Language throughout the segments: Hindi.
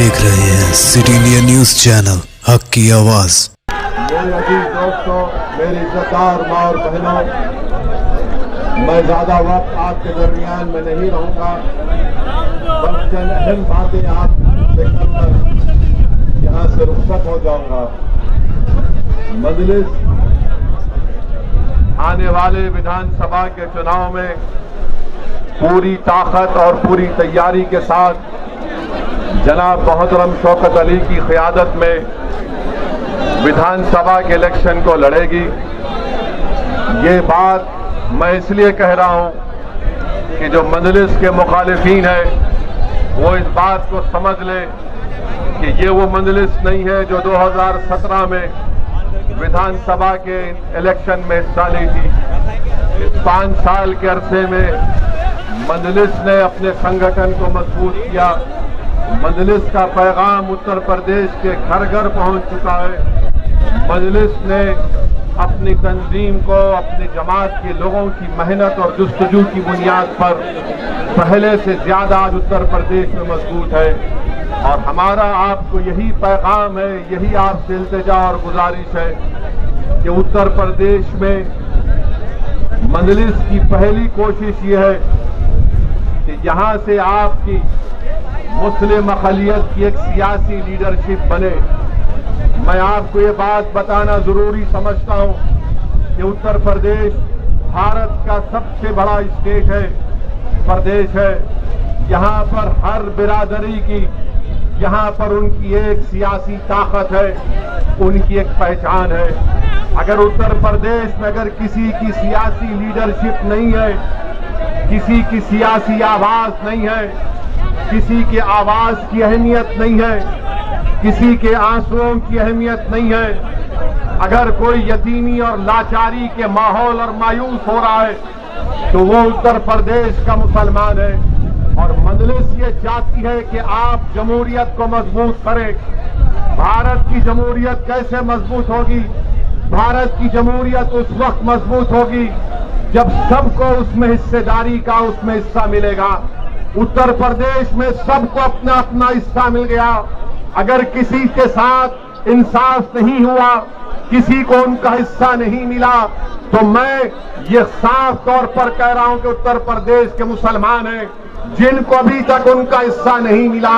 देख रहे हैं सिटी इंडिया न्यूज चैनल, हक की आवाज। मेरे अजीज दोस्तों, मेरी इज्जतदार माँ और बहनों, मैं ज्यादा वक्त आपके दरमियान में नहीं रहूंगा। बस चंद अहम बातें आपसे करकर यहाँ से रुखसत हो जाऊंगा। मजलिस आने वाले विधानसभा के चुनाव में पूरी ताकत और पूरी तैयारी के साथ जनाब मोहतरम शौकत अली की क़यादत में विधानसभा के इलेक्शन को लड़ेगी। ये बात मैं इसलिए कह रहा हूं कि जो मजलिस के मुखालिफीन है वो इस बात को समझ ले कि ये वो मजलिस नहीं है जो 2017 में विधानसभा के इलेक्शन में हिस्सा ली थी। इस 5 साल के अरसे में मजलिस ने अपने संगठन को मजबूत किया। मजलिस का पैगाम उत्तर प्रदेश के घर घर पहुंच चुका है। मजलिस ने अपनी तंजीम को, अपनी जमात के लोगों की मेहनत और जुस्तजू की बुनियाद पर पहले से ज्यादा आज उत्तर प्रदेश में मजबूत है। और हमारा आपको यही पैगाम है, यही आपसे इल्तिजा और गुजारिश है कि उत्तर प्रदेश में मजलिस की पहली कोशिश ये है कि यहां से आपकी मुस्लिम अक़लियत की एक सियासी लीडरशिप बने। मैं आपको ये बात बताना जरूरी समझता हूं कि उत्तर प्रदेश भारत का सबसे बड़ा स्टेट है, प्रदेश है। यहां पर हर बिरादरी की, यहां पर उनकी एक सियासी ताकत है, उनकी एक पहचान है। अगर उत्तर प्रदेश में अगर किसी की सियासी लीडरशिप नहीं है, किसी की सियासी आवाज नहीं है, किसी के आवाज की अहमियत नहीं है, किसी के आंसुओं की अहमियत नहीं है, अगर कोई यतीमी और लाचारी के माहौल और मायूस हो रहा है तो वो उत्तर प्रदेश का मुसलमान है। और मजलिस ये चाहती है कि आप जमहूरियत को मजबूत करें। भारत की जमहूरियत कैसे मजबूत होगी? भारत की जमहूरियत उस वक्त मजबूत होगी जब सबको उसमें हिस्सेदारी का उसमें हिस्सा मिलेगा। उत्तर प्रदेश में सबको अपना अपना हिस्सा मिल गया। अगर किसी के साथ इंसाफ नहीं हुआ, किसी को उनका हिस्सा नहीं मिला, तो मैं ये साफ तौर पर कह रहा हूं कि उत्तर प्रदेश के मुसलमान हैं जिनको अभी तक उनका हिस्सा नहीं मिला।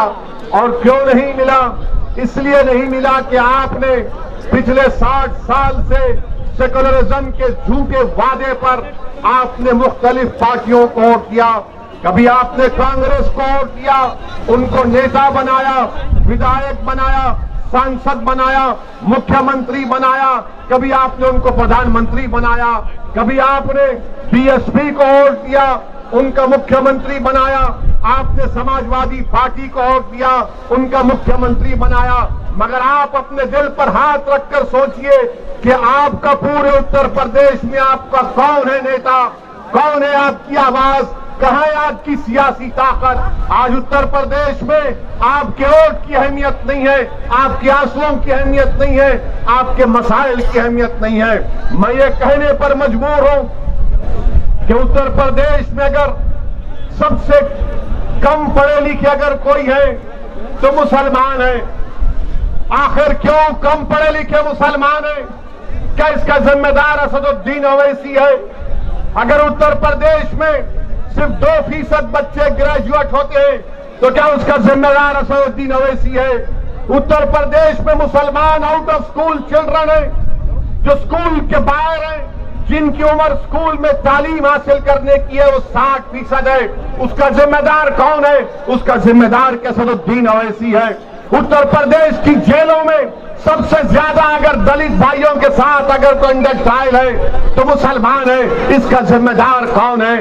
और क्यों नहीं मिला? इसलिए नहीं मिला कि आपने पिछले 60 साल से सेकुलरिज्म के झूठे वादे पर आपने मुख्तलिफ पार्टियों को वोट किया। कभी आपने कांग्रेस को वोट दिया, उनको नेता बनाया, विधायक बनाया, सांसद बनाया, मुख्यमंत्री बनाया, कभी आपने उनको प्रधानमंत्री बनाया, कभी आपने बीएसपी को वोट दिया, उनका मुख्यमंत्री बनाया, आपने समाजवादी पार्टी को वोट दिया, उनका मुख्यमंत्री बनाया। मगर आप अपने दिल पर हाथ रखकर सोचिए कि आपका पूरे उत्तर प्रदेश में आपका कौन है नेता, कौन है आपकी आवाज, कहां है आपकी सियासी ताकत? आज उत्तर प्रदेश में आपके वोट की अहमियत नहीं है, आपके आंसुओं की अहमियत नहीं है, आपके मसाइल की अहमियत नहीं है। मैं ये कहने पर मजबूर हूं कि उत्तर प्रदेश में अगर सबसे कम पढ़े लिखे अगर कोई है तो मुसलमान है। आखिर क्यों कम पढ़े लिखे मुसलमान है? क्या इसका जिम्मेदार असदुद्दीन ओवैसी है? अगर उत्तर प्रदेश में सिर्फ 2% बच्चे ग्रेजुएट होते हैं तो क्या उसका जिम्मेदार असदुद्दीन ओवैसी है? उत्तर प्रदेश में मुसलमान आउट ऑफ स्कूल चिल्ड्रन है, जो स्कूल के बाहर है, जिनकी उम्र स्कूल में तालीम हासिल करने की है वो 60% है। उसका जिम्मेदार कौन है? उसका जिम्मेदार असदुद्दीन ओवैसी है। उत्तर प्रदेश की जेलों में सबसे ज्यादा अगर दलित भाइयों के साथ अगर कोई इंडस्ट्राइल है तो मुसलमान है। इसका जिम्मेदार कौन है?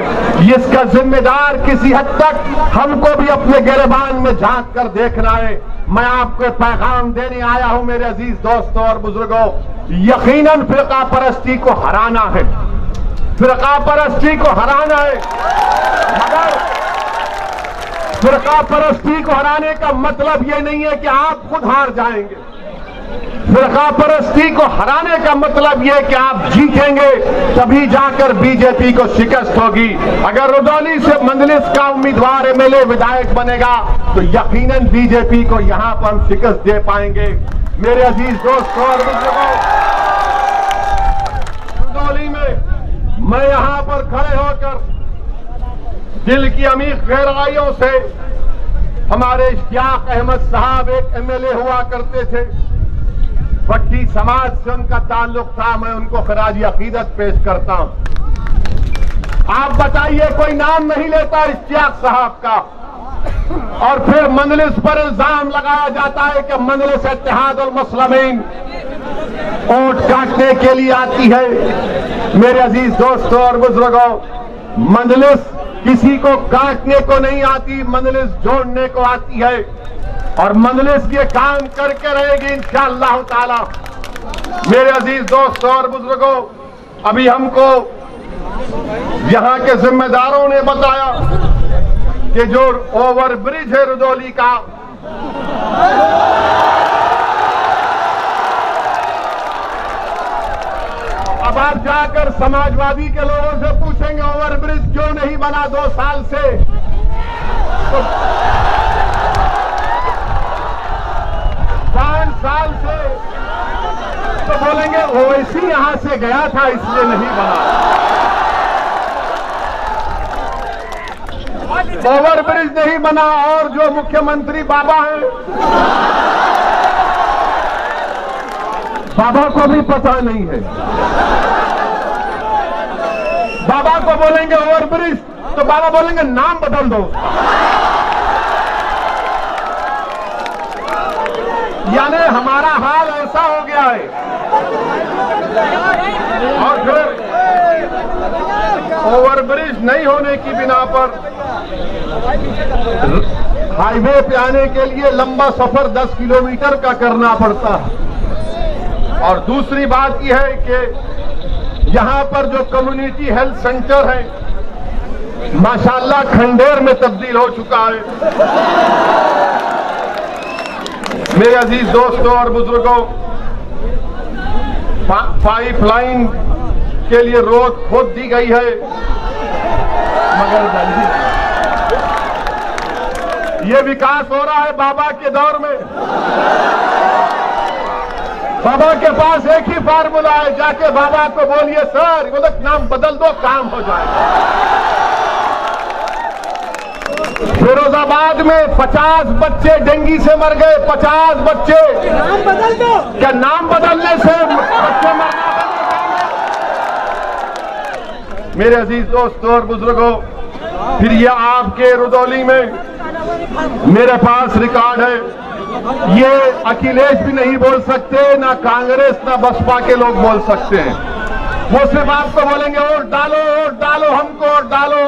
इसका जिम्मेदार किसी हद तक हमको भी अपने गिरबान में झांक कर देखना है। मैं आपको पैगाम देने आया हूं मेरे अजीज दोस्तों और बुजुर्गों, यकीनन फिरका परस्ती को हराना है, फिरका परस्ती को हराना है। मगर फिरका परस्ती को हराने का मतलब ये नहीं है कि आप खुद हार जाएंगे। फिरका परस्ती को हराने का मतलब यह कि आप जीतेंगे तभी जाकर बीजेपी को शिकस्त होगी। अगर रुदौली से मंदलिस का उम्मीदवार एमएलए विधायक बनेगा तो यकीनन बीजेपी को यहां पर हम शिकस्त दे पाएंगे। मेरे अजीज दोस्तों और बुजुर्गों, रुदौली में मैं यहां पर खड़े होकर दिल की अमीर गहराइयों से, हमारे इश्तियाक अहमद साहब एक एमएलए हुआ करते थे, भट्टी समाज से उनका ताल्लुक था, मैं उनको खराजी अकीदत पेश करता हूं। आप बताइए, कोई नाम नहीं लेता इश्तियाक साहब का, और फिर मंदलिस पर इल्जाम लगाया जाता है कि मंदलिस इत्तेहाद उल मुस्लिमीन वोट काटने के लिए आती है। मेरे अजीज दोस्तों और बुजुर्गों, मंदलिस किसी को काटने को नहीं आती, मंदलिस जोड़ने को आती है, और मंदलिस ये काम करके रहेगी इंशाअल्लाह ताला। मेरे अजीज दोस्तों और बुजुर्गों, अभी हमको यहां के जिम्मेदारों ने बताया कि जो ओवर ब्रिज है रुदौली का, अब आप जाकर समाजवादी के लोगों से पूछेंगे ओवर ब्रिज क्यों नहीं बना 2 साल से, तो 5 साल से, तो बोलेंगे ओवैसी यहां से गया था इसलिए नहीं बना। ओवर ब्रिज नहीं बना, और जो मुख्यमंत्री बाबा हैं, बाबा को भी पता नहीं है। बाबा को बोलेंगे ओवर ब्रिज तो बाबा बोलेंगे नाम बदल दो। यानी हमारा हाल ऐसा हो गया है। और फिर ओवर ब्रिज नहीं होने की बिना पर हाईवे पे आने के लिए लंबा सफर 10 किलोमीटर का करना पड़ता है। और दूसरी बात यह है कि यहां पर जो कम्युनिटी हेल्थ सेंटर है माशाल्लाह खंडेर में तब्दील हो चुका है। मेरे अजीज दोस्तों और बुजुर्गों, पाइपलाइन के लिए रोड खोद दी गई है, मगर ये विकास हो रहा है बाबा के दौर में। बाबा के पास एक ही फार्मूला है, जाके बाबा को बोलिए सर, बोले नाम बदल दो, काम हो जाएगा। फिरोजाबाद में 50 बच्चे डेंगू से मर गए, 50 बच्चे। नाम बदल दो। क्या नाम बदलने से बच्चे मरना बंद? मेरे अजीज दोस्तों और बुजुर्गों, फिर ये आपके रुदौली में मेरे पास रिकॉर्ड है, ये अखिलेश भी नहीं बोल सकते, ना कांग्रेस ना बसपा के लोग बोल सकते हैं। वो सिर्फ आपको बोलेंगे वोट डालो, वोट डालो, हमको वोट डालो,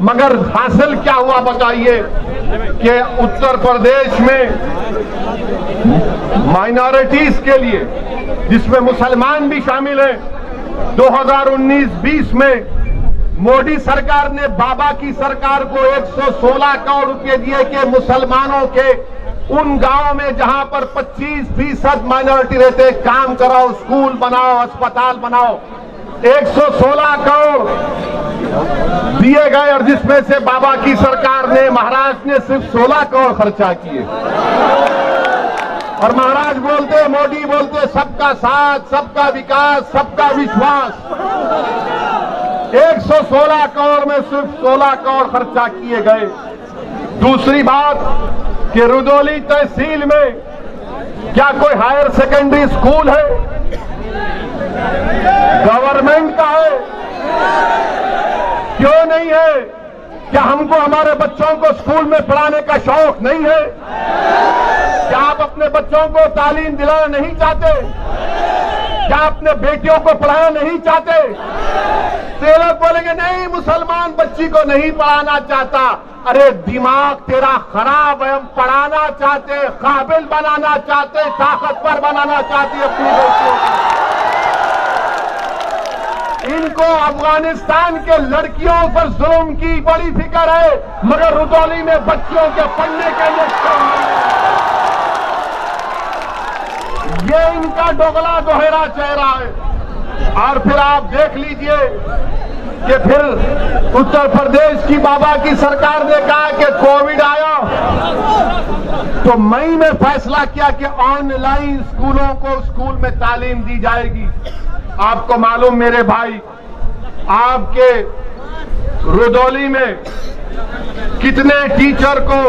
मगर हासिल क्या हुआ बताइए कि उत्तर प्रदेश में माइनॉरिटीज के लिए, जिसमें मुसलमान भी शामिल हैं, 2019-20 में मोदी सरकार ने बाबा की सरकार को 116 करोड़ रुपए दिए कि मुसलमानों के उन गांवों में जहां पर 25% माइनॉरिटी रहते, काम कराओ, स्कूल बनाओ, अस्पताल बनाओ। 116 करोड़ दिए गए, और जिसमें से बाबा की सरकार ने, महाराष्ट्र ने सिर्फ 16 करोड़ खर्चा किए। और महाराज बोलते, मोदी बोलते, सबका साथ, सबका विकास, सबका विश्वास। 116 करोड़ में सिर्फ 16 करोड़ खर्चा किए गए। दूसरी बात कि रुदौली तहसील में क्या कोई हायर सेकेंडरी स्कूल है? गवर्नमेंट का है, क्यों नहीं है? क्या हमको हमारे बच्चों को स्कूल में पढ़ाने का शौक नहीं है? क्या आप अपने बच्चों को तालीम दिलाना नहीं चाहते? क्या अपने बेटियों को पढ़ाना नहीं चाहते? तो लोग बोलेंगे नहीं, मुसलमान बच्ची को नहीं पढ़ाना चाहता। अरे दिमाग तेरा खराब है, हम पढ़ाना चाहते, काबिल बनाना चाहते, ताकतवर बनाना चाहती अपनी बेटियों को। इनको अफगानिस्तान के लड़कियों पर जुल्म की बड़ी फिक्र है, मगर रुदौली में बच्चियों के पढ़ने के लिए ये इनका दोगला दोहरा चेहरा है। और फिर आप देख लीजिए कि फिर उत्तर प्रदेश की बाबा की सरकार ने कहा कि कोविड आया तो मई में फैसला किया कि ऑनलाइन स्कूलों को स्कूल में तालीम दी जाएगी। आपको मालूम मेरे भाई, आपके रुदौली में कितने टीचर को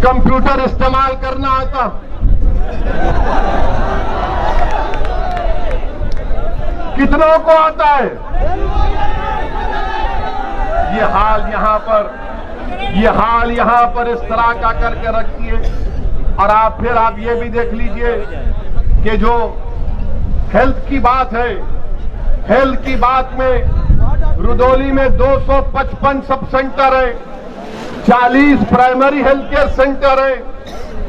कंप्यूटर इस्तेमाल करना आता? कितनों को आता है? ये हाल यहां पर इस तरह का करके रखती है। और आप ये भी देख लीजिए कि जो हेल्थ की बात है, हेल्थ की बात में रुदौली में 255 सब सेंटर है, 40 प्राइमरी हेल्थ केयर सेंटर है,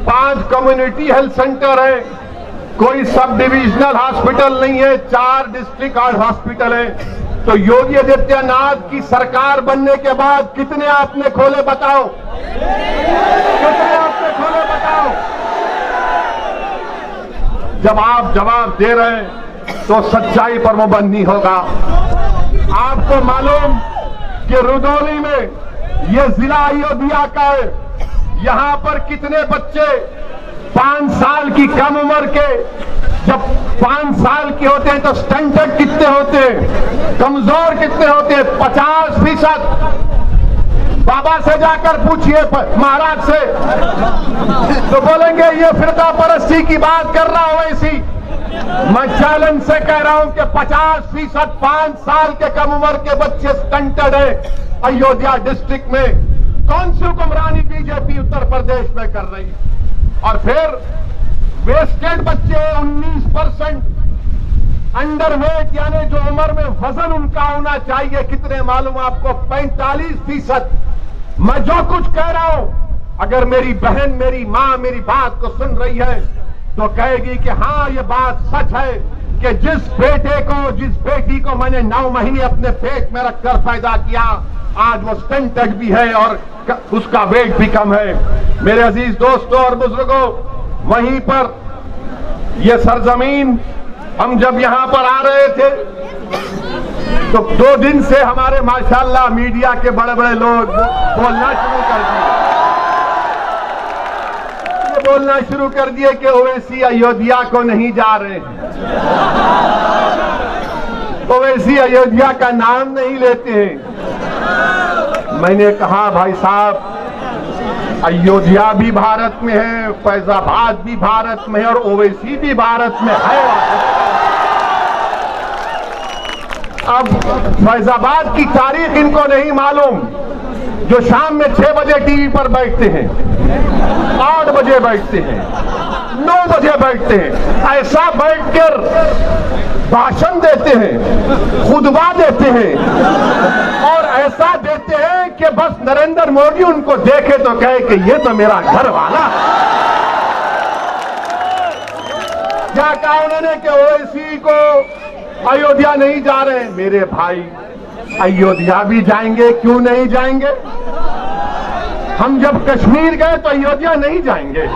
5 कम्युनिटी हेल्थ सेंटर है, कोई सब डिविजनल हॉस्पिटल नहीं है, 4 डिस्ट्रिक्ट हॉस्पिटल है। तो योगी आदित्यनाथ की सरकार बनने के बाद कितने आपने खोले बताओ? कितने आपने खोले बताओ? जब आप जवाब दे रहे हैं तो सच्चाई पर पाबंदी होगा। आपको मालूम कि रुदौली में ये जिला अयोध्या का है, यहां पर कितने बच्चे 5 साल की कम उम्र के, जब 5 साल के होते हैं तो स्टंटेड कितने होते हैं, कमजोर कितने होते हैं? 50%। बाबा से जाकर पूछिए, महाराज से, तो बोलेंगे ये फिरका परस्ती की बात कर रहा हो ऐसी। मैं चैलेंज से कह रहा हूं कि 50% 5 साल के कम उम्र के बच्चे स्टंटेड है अयोध्या डिस्ट्रिक्ट में। कौन सी हुक्मरानी बीजेपी उत्तर प्रदेश में कर रही है? और फिर वेस्टेड बच्चे 19%, अंडरवेट यानी जो उम्र में वजन उनका होना चाहिए कितने मालूम आपको? 45%। मैं जो कुछ कह रहा हूं, अगर मेरी बहन, मेरी मां मेरी बात को सुन रही है तो कहेगी कि हाँ ये बात सच है कि जिस बेटी को मैंने 9 महीने अपने पेट में रखकर पैदा किया, आज वो स्टंटेड भी है और उसका वेट भी कम है। मेरे अजीज दोस्तों और बुजुर्गों, वहीं पर ये सरजमीन, हम जब यहां पर आ रहे थे तो 2 दिन से हमारे माशाल्लाह मीडिया के बड़े बड़े लोग बोलना शुरू कर दिए। ये बोलना शुरू कर दिए कि ओवैसी अयोध्या को नहीं जा रहे हैं, ओवैसी अयोध्या का नाम नहीं लेते हैं। मैंने कहा भाई साहब, अयोध्या भी भारत में है, फैजाबाद भी भारत में है और ओवैसी भी भारत में है। अब फैजाबाद की तारीख इनको नहीं मालूम, जो शाम में 6 बजे टीवी पर बैठते हैं, 8 बजे बैठते हैं, 9 बजे बैठते हैं, ऐसा बैठकर भाषण देते हैं, खुतबा देते हैं और ऐसा देते हैं कि बस नरेंद्र मोदी उनको देखे तो कहे कि ये तो मेरा घर वाला। क्या कहा उन्होंने कि ओवैसी को अयोध्या नहीं जा रहे हैं? मेरे भाई, अयोध्या भी जाएंगे, क्यों नहीं जाएंगे? हम जब कश्मीर गए तो अयोध्या नहीं जाएंगे।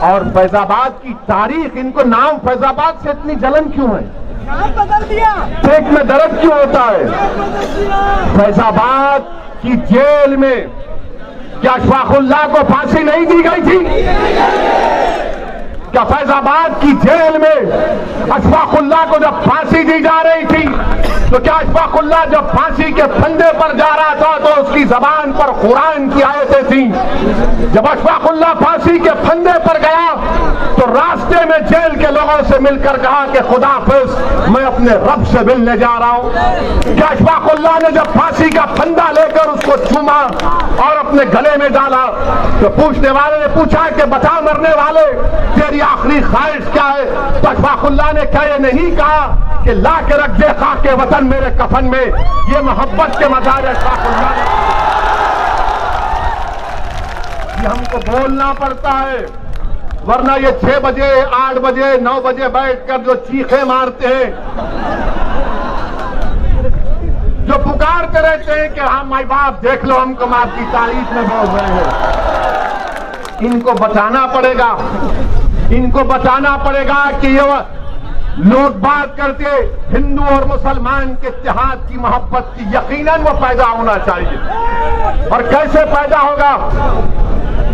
और फैजाबाद की तारीख, इनको नाम फैजाबाद से इतनी जलन क्यों है? नाम बदल दिया, पेट में दर्द क्यों होता है? फैजाबाद की जेल में क्या अशफाकुल्लाह को फांसी नहीं दी गई थी? क्या फैजाबाद की जेल में अशफाकुल्लाह को जब फांसी दी जा रही थी तो क्या अशफाकुल्लाह जब फांसी के फंदे पर जा रहा था तो उसकी जबान पर कुरान की आयतें थी? जब अशफाकुल्लाह फांसी के फंदे पर गया तो रास्ते में जेल के लोगों से मिलकर कहा कि खुदा हाफिज, मैं अपने रब से मिलने जा रहा हूं। क्या अशफाकुल्लाह ने जब फांसी का फंदा लेकर उसको चूमा और अपने गले में डाला तो पूछने वाले ने पूछा कि बता मरने वाले, तेरी आखिरी ख्वाहिश क्या है? तो अशफाकुल्लाह ने क्या ये नहीं कहा कि ला के रख दे खाके वतन मेरे कफन में? ये मोहब्बत के मज़ार अशफाकुल्लाह ने। ये हमको बोलना पड़ता है, वरना ये 6 बजे 8 बजे 9 बजे बैठकर जो चीखे मारते हैं, जो पुकारते रहते हैं कि हाँ माई बाप देख लो हमको, हम आपकी तारीफ में बोल रहे हैं, इनको बचाना पड़ेगा। इनको बचाना पड़ेगा कि ये लोग बात करते हिंदू और मुसलमान के इत्तेहाद की मोहब्बत की, यकीनन वो पैदा होना चाहिए। और कैसे पैदा होगा?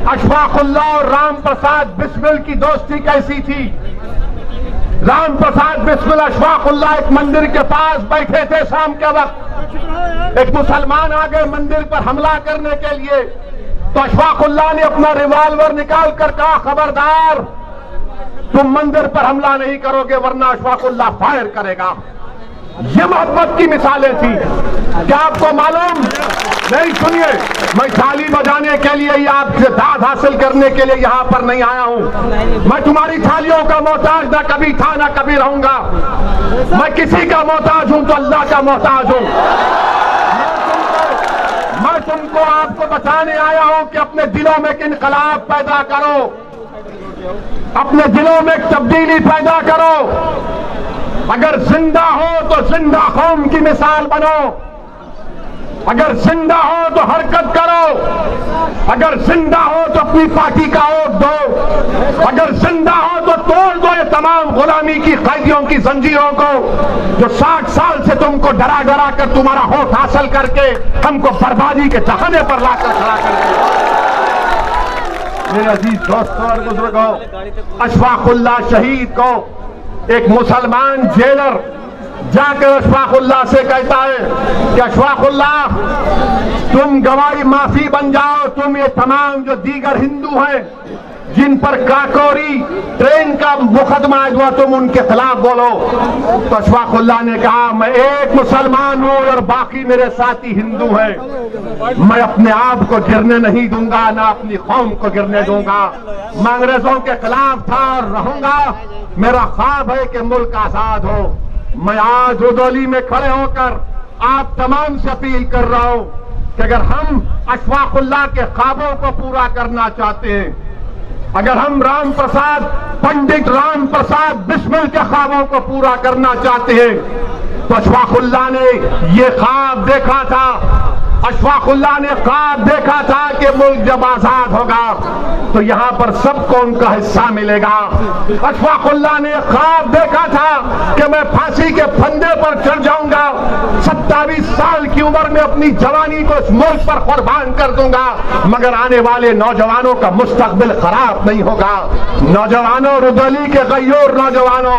अशफाकुल्लाह और राम प्रसाद बिस्मिल की दोस्ती कैसी थी? राम प्रसाद बिस्मिल अशफाकुल्लाह एक मंदिर के पास बैठे थे शाम के वक्त। एक मुसलमान आ गए मंदिर पर हमला करने के लिए, तो अशफाकुल्लाह ने अपना रिवॉल्वर निकाल कर कहा, खबरदार, तुम मंदिर पर हमला नहीं करोगे वरना अशफाकुल्लाह फायर करेगा। ये मोहब्बत की मिसालें थी। क्या आपको मालूम नहीं? सुनिए, मैं थाली बजाने के लिए या आपसे दाद हासिल करने के लिए यहां पर नहीं आया हूं। मैं तुम्हारी थालियों का मोहताज ना कभी था ना कभी रहूंगा। मैं किसी का मोहताज हूं तो अल्लाह का मोहताज हूं। मैं तुमको आपको बताने आया हूं कि अपने दिलों में एक इनकलाब पैदा करो, अपने दिलों में एक तब्दीली पैदा करो। अगर जिंदा हो तो जिंदा कौम की मिसाल बनो। अगर जिंदा हो तो हरकत करो। अगर जिंदा हो तो अपनी पार्टी का वोट दो। अगर जिंदा हो तो तोड़ दो ये तमाम गुलामी की कैदियों की जंजीरों को, जो 60 साल से तुमको डरा डरा कर तुम्हारा वोट हासिल करके हमको बर्बादी के तहने पर लाकर खड़ा कर दिया। मेरे अजीज दोस्तों और बुजुर्गों, अशफाकुल्लाह शहीद को एक मुसलमान जेलर जाकर अशफाकुल्लाह से कहता है कि अशफाकुल्लाह, तुम गवाही माफी बन जाओ। तुम ये तमाम जो दीगर हिंदू हैं जिन पर काकोरी ट्रेन का मुकदमा हुआ, तुम उनके खिलाफ बोलो। तो अशफाकुल्लाह ने कहा, मैं एक मुसलमान हूं और बाकी मेरे साथी हिंदू हैं। मैं अपने आप को गिरने नहीं दूंगा, ना अपनी कौम को गिरने दूंगा। मैं अंग्रेजों के खिलाफ था और रहूंगा। मेरा ख्वाब है कि मुल्क आजाद हो। मैं आज रुदौली में खड़े होकर आप तमाम से अपील कर रहा हूं कि अगर हम अशफाकुल्लाह के ख्वाबों को पूरा करना चाहते हैं, अगर हम राम प्रसाद, पंडित राम प्रसाद बिस्मिल के ख्वाबों को पूरा करना चाहते हैं, तो अशफाकुल्लाह ने ये ख्वाब देखा था। अशफाकुल्लाह ने ख्वाब देखा था कि मुल्क जब आजाद होगा तो यहां पर सबको उनका हिस्सा मिलेगा। अशफाकुल्लाह ने ख्वाब देखा था कि मैं फांसी के फंदे पर चढ़ जाऊंगा, 27 साल की उम्र में अपनी जवानी को इस मुल्क पर कुर्बान कर दूंगा, मगर आने वाले नौजवानों का मुस्तकबिल खराब नहीं होगा। नौजवानों, रुदौली के गय्योर नौजवानों,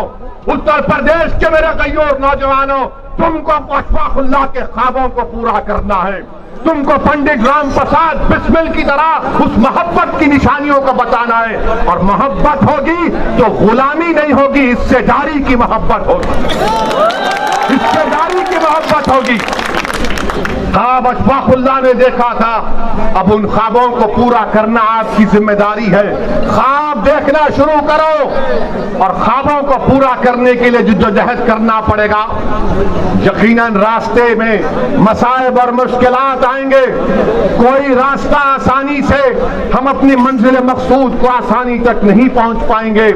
उत्तर प्रदेश के मेरे गय्योर नौजवानों, तुमको अशफाकुल्लाह के ख्वाबों को पूरा करना है। तुमको पंडित राम प्रसाद बिस्मिल की तरह उस मोहब्बत की निशानियों को बताना है। और मोहब्बत होगी तो गुलामी नहीं होगी, हिस्सेदारी की मोहब्बत होगी। हिस्सेदारी की मोहब्बत होगी। ख्वाब अशफाकुल्लाह ने देखा था, अब उन ख्वाबों को पूरा करना आपकी जिम्मेदारी है। ख्वाब देखना शुरू करो और ख्वाबों को पूरा करने के लिए जिद्दोजहद करना पड़ेगा। यकीनन रास्ते में मसाइब और मुश्किलात आएंगे। कोई रास्ता आसानी से हम अपनी मंजिल मकसूद को आसानी तक नहीं पहुंच पाएंगे।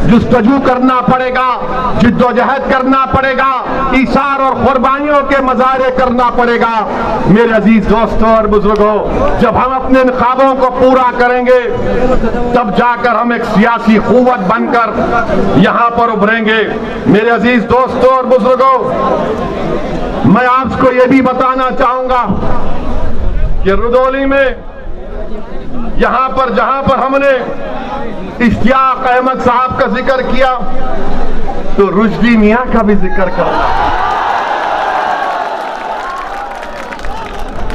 जुस्तजू करना पड़ेगा, जिद्दोजहद करना पड़ेगा, ईसार और कुर्बानियों के मजारे करना पड़ेगा। मेरे अजीज दोस्तों और बुजुर्गों, जब हम अपने ख्वाबों को पूरा करेंगे तब जाकर हम एक सियासी कुव्वत बनकर यहां पर उभरेंगे। मेरे अजीज दोस्तों और बुजुर्गों, मैं आपको यह भी बताना चाहूंगा कि रुदौली में यहां पर जहां पर हमने इश्तियाक अहमद साहब का जिक्र किया तो रुश्दी मियां का भी जिक्र करना।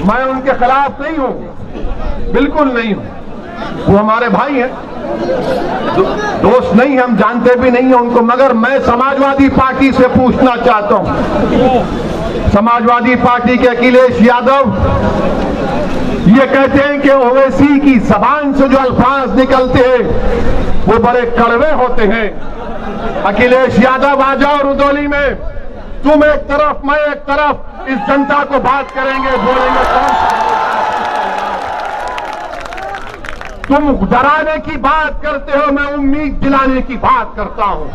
मैं उनके खिलाफ नहीं हूं, बिल्कुल नहीं हूं। वो हमारे भाई हैं, दोस्त नहीं, हम जानते भी नहीं हैं उनको। मगर मैं समाजवादी पार्टी से पूछना चाहता हूं। समाजवादी पार्टी के अखिलेश यादव ये कहते हैं कि ओवैसी की जबान से जो अल्फाज निकलते हैं वो बड़े कड़वे होते हैं। अखिलेश यादव आ जाओ रुदौली में, तुम एक तरफ मैं एक तरफ, इस जनता को बात करेंगे, बोलेंगे तुम डराने की बात करते हो, मैं उम्मीद दिलाने की बात करता हूं।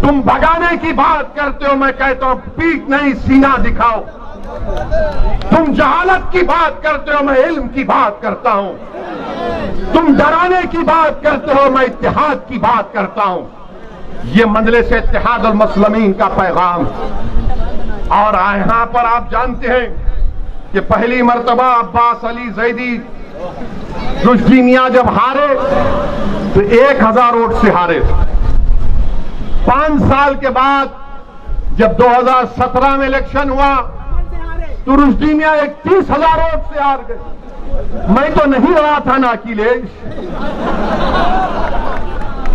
तुम भगाने की बात करते हो, मैं कहता हूं पीठ नहीं सीना दिखाओ। तुम जहालत की बात करते हो, मैं इल्म की बात करता हूं। तुम डराने की बात करते हो, मैं इत्तेहाद की बात करता हूं। ये मजलिस इत्तेहाद और मुस्लिमीन का पैगाम। और यहां पर आप जानते हैं कि पहली मर्तबा अब्बास अली जैदी रुश्दी मियां जब हारे तो 1000 वोट से हारे। 5 साल के बाद जब 2017 में इलेक्शन हुआ तो रुश्दी मियां 31,000 वोट से हार गए। मैं तो नहीं रहा था ना अखिलेश।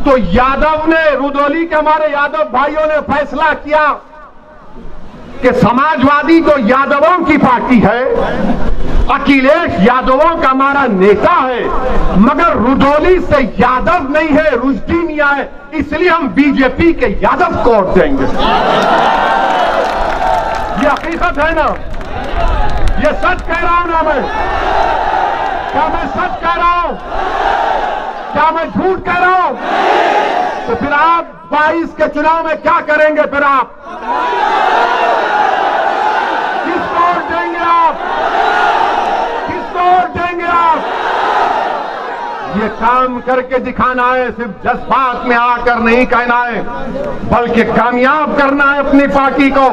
तो यादव ने, रुदौली के हमारे यादव भाइयों ने फैसला किया कि समाजवादी तो यादवों की पार्टी है, अखिलेश यादवों का हमारा नेता है, मगर रुदौली से यादव नहीं है, रुश्दी मियां है, इसलिए हम बीजेपी के यादव को वोट देंगे। ये हकीकत है ना? ये सच कह रहा हूं ना मैं? क्या मैं सच कह रहा हूं? क्या मैं झूठ कह रहा हूं? तो फिर आप 22 के चुनाव में क्या करेंगे? फिर आप किसको वोट देंगे? आप किसको वोट देंगे? आप ये काम करके दिखाना है, सिर्फ जज्बात में आकर नहीं कहना है, बल्कि कामयाब करना है अपनी पार्टी को।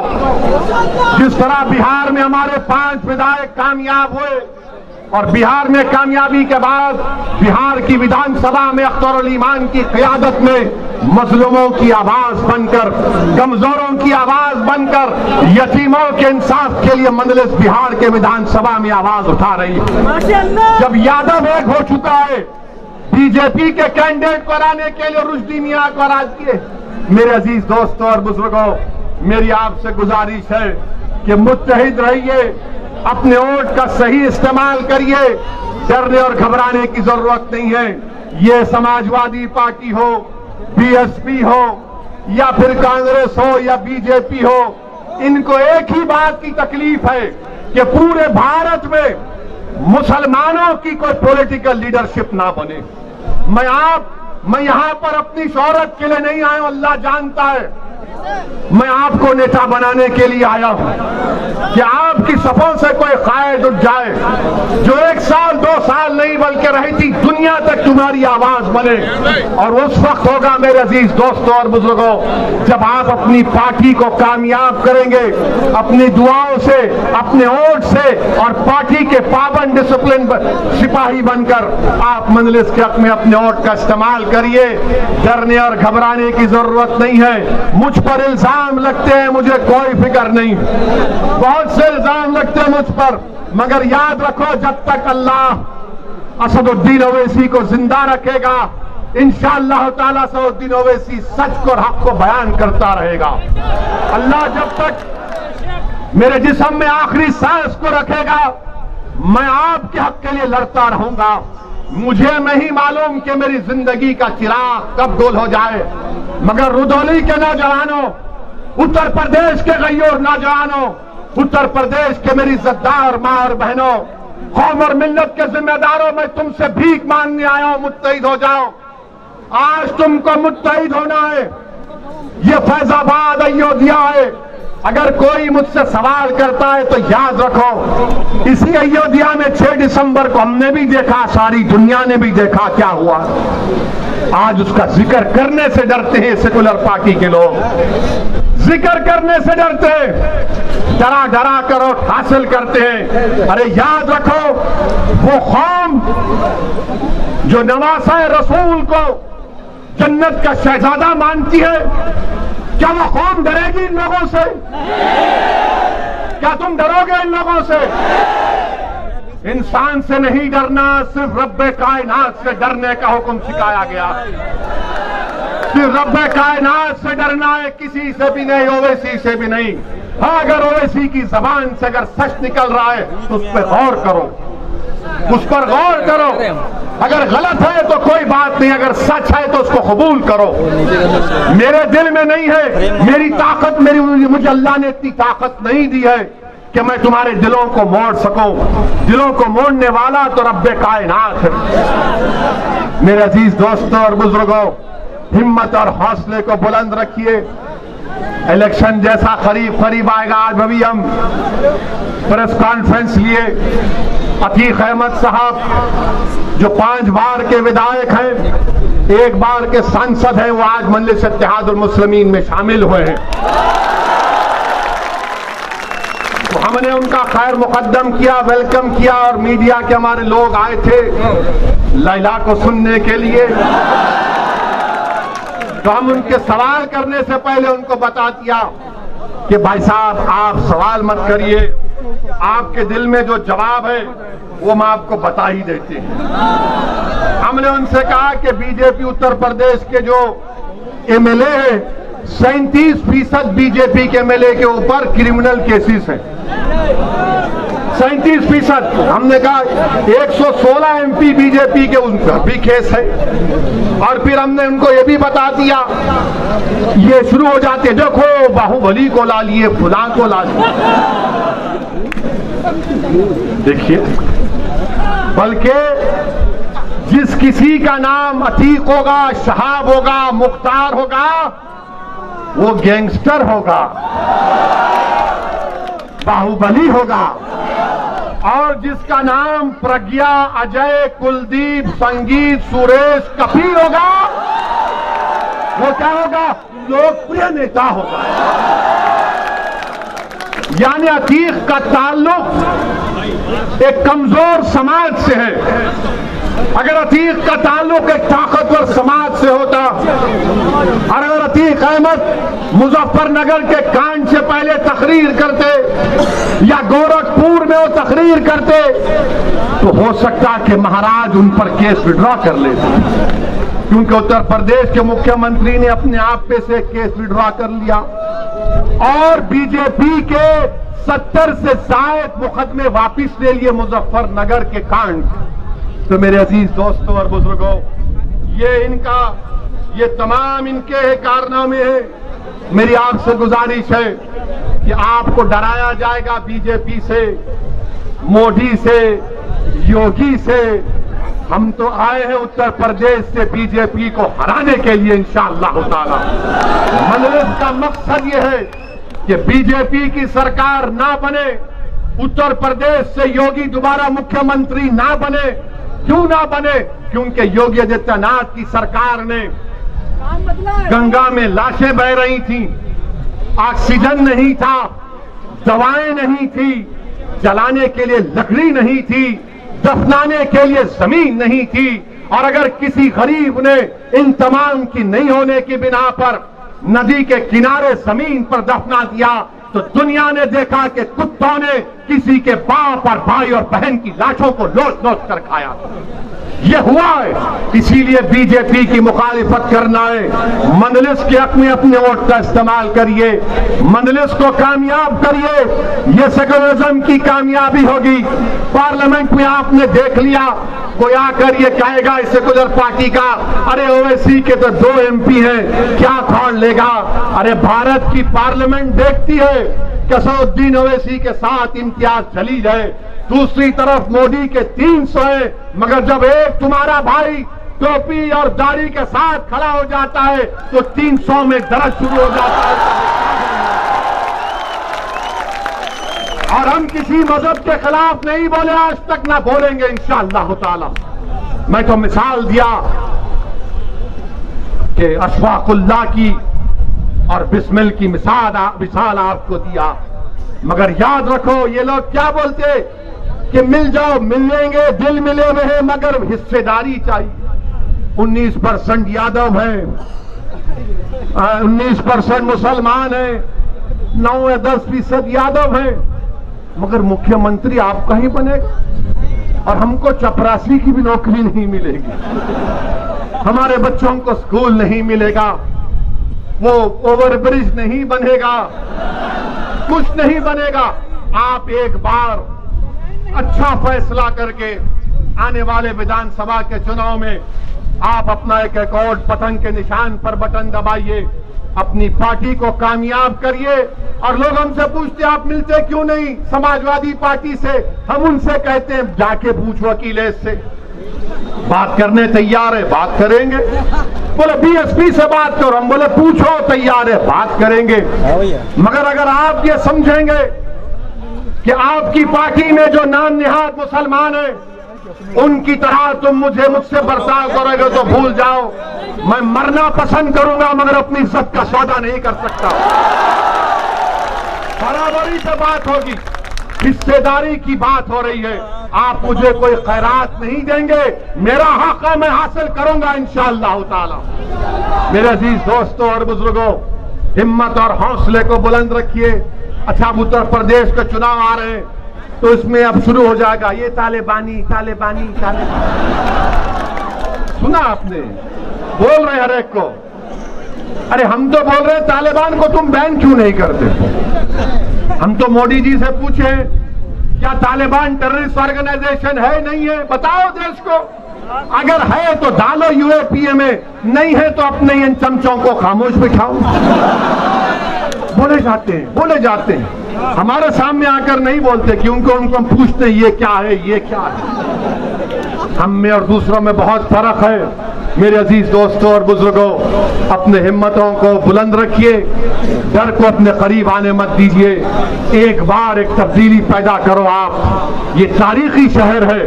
जिस तरह बिहार में हमारे 5 विधायक कामयाब हुए और बिहार में कामयाबी के बाद बिहार की विधानसभा में अख्तर ईमान की क़यादत में मजलूमों की आवाज बनकर, कमजोरों की आवाज बनकर, यतीमों के इंसाफ के लिए मजलिस बिहार के विधानसभा में आवाज उठा रही है। जब यादव एक हो चुका है, बीजेपी के कैंडिडेट को हराने के लिए रुश्दी मियां को हरा दिए। मेरे अजीज दोस्तों और बुजुर्गों, मेरी आपसे गुजारिश है कि मुत्तहिद रहिए, अपने वोट का सही इस्तेमाल करिए, डरने और घबराने की जरूरत नहीं है। ये समाजवादी पार्टी हो, बीएसपी हो या फिर कांग्रेस हो या बीजेपी हो, इनको एक ही बात की तकलीफ है कि पूरे भारत में मुसलमानों की कोई पॉलिटिकल लीडरशिप ना बने। मैं यहां पर अपनी शोहरत के लिए नहीं आया हूं, अल्लाह जानता है। मैं आपको नेता बनाने के लिए आया हूं कि आपकी सफों से कोई कायद उठ जाए जो 1 साल 2 साल नहीं बल्कि रहती दुनिया तक तुम्हारी आवाज बने। और उस वक्त होगा मेरे अजीज दोस्तों और बुजुर्गों, जब आप अपनी पार्टी को कामयाब करेंगे, अपनी दुआओं से, अपने वोट से और पार्टी के पाबंद डिसिप्लिन सिपाही बनकर आप मजलिस के हक में अपने वोट का इस्तेमाल करिए। डरने और घबराने की जरूरत नहीं है। मुझ पर इल्जाम लगते हैं, मुझे कोई फिक्र नहीं, बहुत से इल्जाम लगते हैं मुझ पर, मगर याद रखो जब तक अल्लाह असदुद्दीन ओवैसी को जिंदा रखेगा, इंशाअल्लाह ताला असदुद्दीन ओवैसी सच को और हक को बयान करता रहेगा। अल्लाह जब तक मेरे जिस्म में आखिरी सांस को रखेगा, मैं आपके हक के लिए लड़ता रहूंगा। मुझे नहीं मालूम कि मेरी जिंदगी का चिराग कब गोल हो जाए, मगर रुदौली के नौजवानों, उत्तर प्रदेश के गैयोर नौजवानों, उत्तर प्रदेश के मेरी इज्जतदार मां और बहनों, कौम और मिल्लत के जिम्मेदारों, मैं तुमसे भीख मांगने आया हूं, मुत्तहिद हो जाओ। आज तुमको मुत्तहिद होना है। ये फैजाबाद अयोध्या है। अगर कोई मुझसे सवाल करता है तो याद रखो, इसी अयोध्या में 6 दिसंबर को हमने भी देखा, सारी दुनिया ने भी देखा क्या हुआ। आज उसका जिक्र करने से डरते हैं सेकुलर पार्टी के लोग, जिक्र करने से डरते हैं, डरा डरा कर वोट हासिल करते हैं। अरे याद रखो, वो कौम जो नवासा रसूल को जन्नत का शहजादा मानती है, क्या वो कौम डरेगी इन लोगों से? क्या तुम डरोगे इन लोगों से? इंसान से नहीं डरना, सिर्फ रब्बे कायनात से डरने का हुक्म सिखाया गया। सिर्फ रब्बे कायनात से डरना है, किसी से भी नहीं, ओवैसी से भी नहीं। हाँ, अगर ओवैसी की जबान से अगर सच निकल रहा है तो उस पर गौर करो, उस पर गौर करो। अगर गलत है तो कोई बात नहीं, अगर सच है तो उसको कबूल करो। मेरे दिल में नहीं है, मेरी ताकत, मुझे अल्लाह ने इतनी ताकत नहीं दी है कि मैं तुम्हारे दिलों को मोड़ सकूं। दिलों को मोड़ने वाला तो रब्बे कायनात है। मेरे अजीज दोस्तों और बुजुर्गों, हिम्मत और हौसले को बुलंद रखिए। इलेक्शन जैसा करीब आएगा। आज अभी हम प्रेस कॉन्फ्रेंस लिए, अतीक अहमद साहब जो 5 बार के विधायक हैं, 1 बार के सांसद हैं, वो आज मजलिस इत्तेहादुल मुस्लिमीन में शामिल हुए हैं। तो हमने उनका खैर मुकद्दम किया, वेलकम किया, और मीडिया के हमारे लोग आए थे लैला को सुनने के लिए। तो हम उनके सवाल करने से पहले उनको बता दिया कि भाई साहब आप सवाल मत करिए, आपके दिल में जो जवाब है वो हम आपको बता ही देते हैं। हमने उनसे कहा कि बीजेपी उत्तर प्रदेश के जो एमएलए हैं, 37% बीजेपी के एमएलए के ऊपर क्रिमिनल केसेस हैं। 37%। हमने कहा 116 एमपी बीजेपी के उन पर भी केस है। और फिर हमने उनको ये भी बता दिया, ये शुरू हो जाते, देखो बाहुबली को ला लिए, फुला को ला लिए। देखिए, बल्कि जिस किसी का नाम अतीक होगा, शहाब होगा, मुख्तार होगा, वो गैंगस्टर होगा, बाहुबली होगा। और जिसका नाम प्रज्ञा, अजय, कुलदीप, संगीत, सुरेश, कपिल होगा, वो क्या होगा? लोकप्रिय नेता होगा। यानी अतीक का ताल्लुक एक कमजोर समाज से है। अगर अतीक का ताल्लुक एक ताकतवर समाज से होता, और अगर अतीक अहमद मुजफ्फरनगर के कांड से पहले तकरीर करते या गोरखपुर में वो तकरीर करते, तो हो सकता कि महाराज उन पर केस विड्रॉ कर लेते, क्योंकि उत्तर प्रदेश के मुख्यमंत्री ने अपने आप पे से केस विड्रॉ कर लिया और बीजेपी के 70 से ज्यादा मुकदमे वापिस ले लिए मुजफ्फरनगर के कांड। तो मेरे अजीज दोस्तों और बुजुर्गों, ये तमाम इनके कारनामे हैं। मेरी आपसे गुजारिश है कि आपको डराया जाएगा बीजेपी से, मोदी से, योगी से। हम तो आए हैं उत्तर प्रदेश से बीजेपी को हराने के लिए इंशाअल्लाह ताला। मजलिस का मकसद ये है कि बीजेपी की सरकार ना बने, उत्तर प्रदेश से योगी दोबारा मुख्यमंत्री ना बने। क्यों ना बने? क्योंकि योगी आदित्यनाथ की सरकार ने गंगा में लाशें बह रही थीं, ऑक्सीजन नहीं था, दवाएं नहीं थी, जलाने के लिए लकड़ी नहीं थी, दफनाने के लिए जमीन नहीं थी। और अगर किसी गरीब ने इन तमाम की नहीं होने की बिना पर नदी के किनारे जमीन पर दफना दिया, तो दुनिया ने देखा कि कुत्तों ने किसी के बाप और भाई और बहन की लाशों को लोट कर खाया। ये हुआ है, इसीलिए बीजेपी की मुखालिफत करना है। मजलिस के अपने अपने वोट का इस्तेमाल करिए, मजलिस को कामयाब करिए, ये सेकुलरिज्म की कामयाबी होगी। पार्लियामेंट में आपने देख लिया, कोई आकर ये कहेगा इस सेकुलर पार्टी का, अरे ओवैसी के तो 2 एमपी हैं, क्या खोल लेगा। अरे भारत की पार्लियामेंट देखती है कि असदुद्दीन ओवैसी के साथ इम्तियाज चली जाए, दूसरी तरफ मोदी के 300 है, मगर जब एक तुम्हारा भाई टोपी और दाढ़ी के साथ खड़ा हो जाता है तो 300 में दर्द शुरू हो जाता है। और हम किसी मजहब के खिलाफ नहीं बोले, आज तक ना बोलेंगे इंशाअल्लाह ताला। मैं तो मिसाल दिया कि अशफाकुल्लाह की और बिस्मिल की मिसाल आपको दिया, मगर याद रखो ये लोग क्या बोलते कि मिल जाओ, मिलेंगे, दिल मिले हुए हैं, मगर हिस्सेदारी चाहिए। 19% यादव है, 19% मुसलमान है, 9 या 10% यादव है, मगर मुख्यमंत्री आपका ही बनेगा। और हमको चपरासी की भी नौकरी नहीं मिलेगी, हमारे बच्चों को स्कूल नहीं मिलेगा, वो ओवरब्रिज नहीं बनेगा, कुछ नहीं बनेगा। आप एक बार अच्छा फैसला करके आने वाले विधानसभा के चुनाव में आप अपना एक रिकॉर्ड पतंग के निशान पर बटन दबाइए, अपनी पार्टी को कामयाब करिए। और लोग हमसे पूछते आप मिलते क्यों नहीं समाजवादी पार्टी से? हम उनसे कहते हैं जाके पूछो अखिलेश से, बात करने तैयार है, बात करेंगे। बोले बीएसपी से बात करो। हम बोले पूछो, तैयार है, बात करेंगे। मगर अगर आप ये समझेंगे कि आपकी पार्टी में जो नाम निहाद मुसलमान है उनकी तरह तुम मुझसे बर्ताव करोगे तो भूल जाओ। मैं मरना पसंद करूंगा मगर अपनी इज्जत का सौदा नहीं कर सकता। बराबरी से बात होगी, हिस्सेदारी की बात हो रही है। आप मुझे कोई खैरात नहीं देंगे, मेरा हक मैं हासिल करूंगा इंशाअल्लाह ताला। मेरे अजीज दोस्तों और बुजुर्गों, हिम्मत और हौसले को बुलंद रखिए। अच्छा, अब उत्तर प्रदेश के चुनाव आ रहे हैं तो इसमें अब शुरू हो जाएगा ये तालिबानी तालिबानी तालिबानी। सुना आपने, बोल रहे हर एक को। अरे हम तो बोल रहे हैं तालिबान को तुम बैन क्यों नहीं करते। हम तो मोदी जी से पूछे क्या तालिबान टेररिस्ट ऑर्गेनाइजेशन है नहीं है, बताओ देश को। अगर है तो डालो यूएपीए में, नहीं है तो अपने इन चमचों को खामोश बिठाओ। बोले जाते हैं हमारे सामने आकर नहीं बोलते क्योंकि उनको हम पूछते हैं ये क्या है, ये क्या है। हम में और दूसरों में बहुत फर्क है। मेरे अजीज दोस्तों और बुजुर्गों, अपने हिम्मतों को बुलंद रखिए, डर को अपने करीब आने मत दीजिए। एक बार एक तब्दीली पैदा करो आप। ये तारीखी शहर है,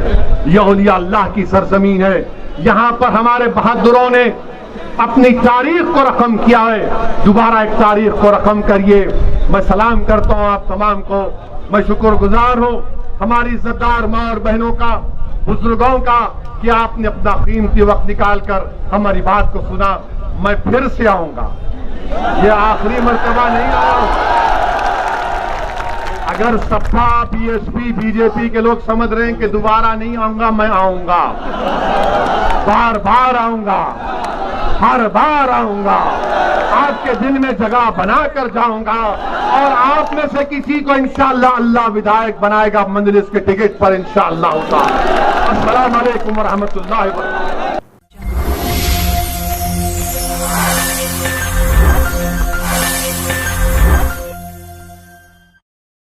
यह औलिया अल्लाह की सरजमीन है। यहाँ पर हमारे बहादुरों ने अपनी तारीख को रकम किया है, दोबारा एक तारीख को रकम करिए। मैं सलाम करता हूँ आप तमाम को। मैं शुक्रगुजार हूँ हमारी इज्जतदार माँ और बहनों का, बुजुर्गों का, कि आपने अपना कीमती वक्त निकाल कर हमारी बात को सुना। मैं फिर से आऊंगा, ये आखिरी मर्तबा नहीं आया। अगर सपा, बीएसपी, बीजेपी के लोग समझ रहे हैं कि दोबारा नहीं आऊंगा, मैं आऊंगा, बार बार आऊंगा, हर बार आऊंगा। आपके दिल में जगह बनाकर जाऊंगा और आप में से किसी को इंशाअल्लाह अल्लाह विधायक बनाएगा मंजलिस के टिकट पर इंशाअल्लाह। अस्सलाम वालेकुम व रहमतुल्लाहि व बरकातहू।